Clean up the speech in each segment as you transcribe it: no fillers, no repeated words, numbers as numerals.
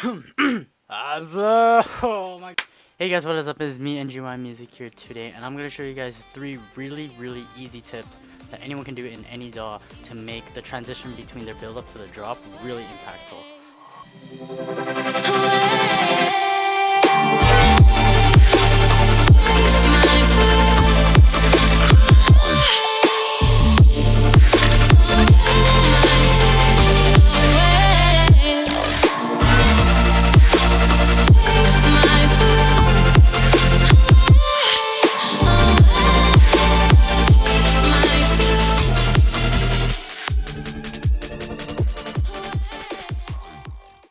Oh my. Hey guys, what is up? It's me, NgynMusic here today, and I'm going to show you guys 3 really easy tips that anyone can do in any DAW to make the transition between their build up to the drop really impactful.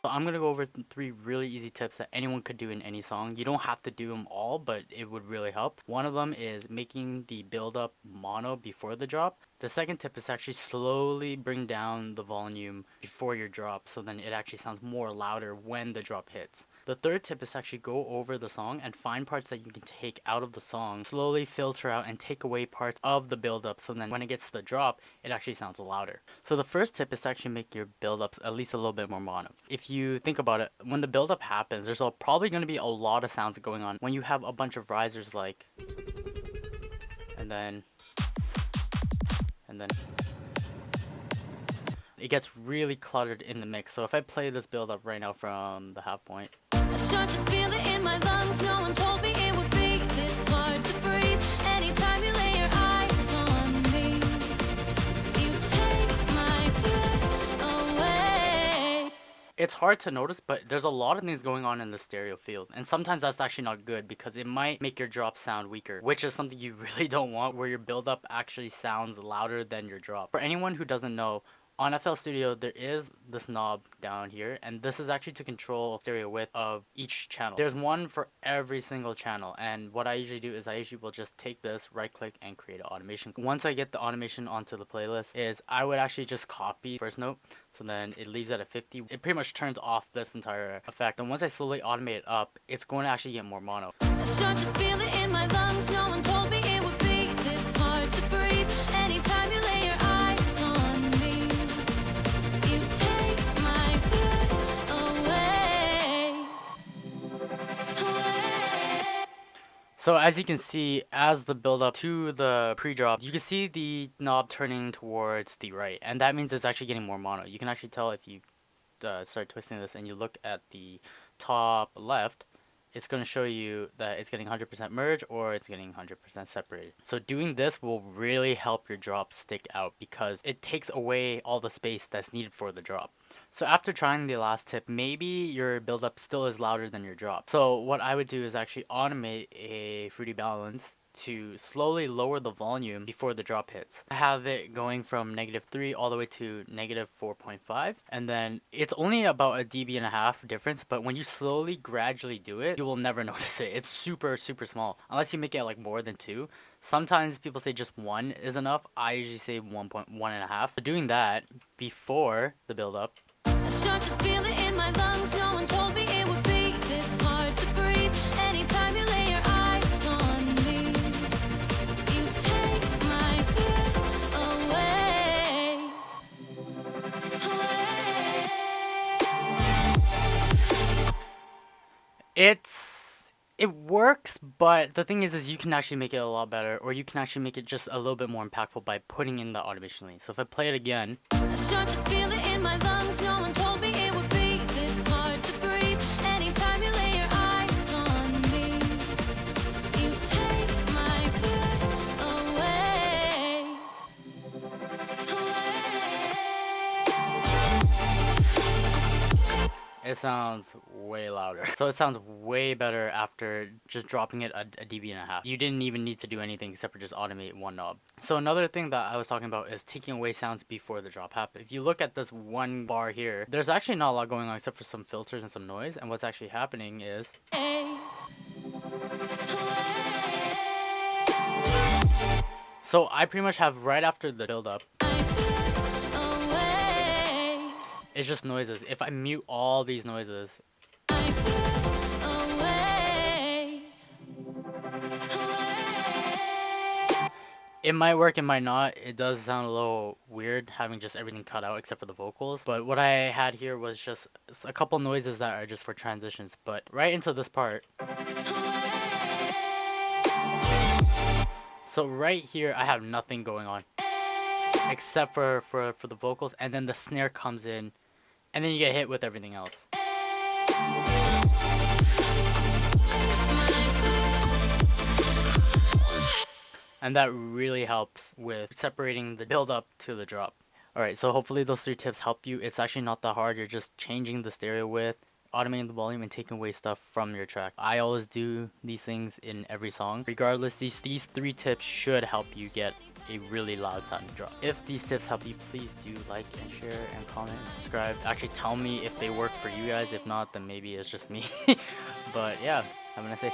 I'm gonna go over 3 really easy tips that anyone could do in any song. You don't have to do them all, but it would really help. One of them is making the build up mono before the drop. The second tip is actually slowly bring down the volume before your drop, so then it actually sounds more louder when the drop hits. The third tip is actually go over the song and find parts that you can take out of the song, slowly filter out and take away parts of the build up, so then when it gets to the drop, it actually sounds louder. So the first tip is to actually make your build ups at least a little bit more mono. If you think about it, when the build up happens, there's probably going to be a lot of sounds going on. When you have a bunch of risers like, and then it gets really cluttered in the mix. So if I play this build up right now from the half point, I start to feel it in my lungs. No one told me it would be this hard to breathe. Anytime you lay your eyes on me, you take my breath away. it's hard to notice, but there's a lot of things going on in the stereo field, and sometimes that's actually not good because it might make your drop sound weaker, which is something you really don't want, where your build-up actually sounds louder than your drop. For anyone who doesn't know, on FL Studio, there is this knob down here, and this is actually to control stereo width of each channel. There's one for every single channel, and what I usually do is I usually will just take this, right click, and create an automation. Once I get the automation onto the playlist, I would actually just copy first note, so then it leaves at a 50. It pretty much turns off this entire effect, and once I slowly automate it up, it's going to actually get more mono. I start to feel it in my lungs. No one told me it would be this hard to breathe. Anytime you lay your eyes on me, you take my breath away. So as you can see, as the build up to the pre-drop, you can see the knob turning towards the right, and that means it's actually getting more mono. You can actually tell if you start twisting this and you look at the top left, it's going to show you that it's getting 100% merge or it's getting 100% separated. So doing this will really help your drop stick out because it takes away all the space that's needed for the drop. So after trying the last tip, maybe your build-up still is louder than your drop. So what I would do is actually automate a Fruity Balance to slowly lower the volume before the drop hits. I have it going from -3 all the way to -4.5, and then it's only about a dB difference, but when you slowly gradually do it, you will never notice it. It's super small unless you make it like more than 2. Sometimes people say just 1 is enough. I usually say 1.1.5. So doing that before the build up, I start to feel it in my lungs. No one told me it would be this hard to breathe. Anytime you lay your eyes on me, you take my breath away. it works, but the thing is you can actually make it a lot better, or you can actually make it just a little bit more impactful by putting in the automation lane. So if I play it again, I start to feel it in my lungs. No one told me it would be this hard to breathe. Anytime you lay your eyes on me, you take my breath away. it sounds way louder. So it sounds way better after just dropping it a dB. You didn't even need to do anything except for just automate one knob. So another thing that I was talking about is taking away sounds before the drop happens. If you look at this one bar here, there's actually not a lot going on except for some filters and some noise, and what's actually happening is so I pretty much have right after the build up, it's just noises. If I mute all these noises, It might work, it might not. It does sound a little weird having just everything cut out except for the vocals. But what I had here was just a couple noises that are just for transitions. But right into this part. So right here, I have nothing going on except for the vocals, and then the snare comes in, and then you get hit with everything else. And that really helps with separating the build up to the drop. Alright, so hopefully those 3 tips help you. It's actually not that hard. You're just changing the stereo width, automating the volume, and taking away stuff from your track. I always do these things in every song. Regardless, these 3 tips should help you get a really loud sounding drop. If these tips help you, please do like and share and comment and subscribe. Actually tell me if they work for you guys. If not, then maybe it's just me. But yeah, have a nice day.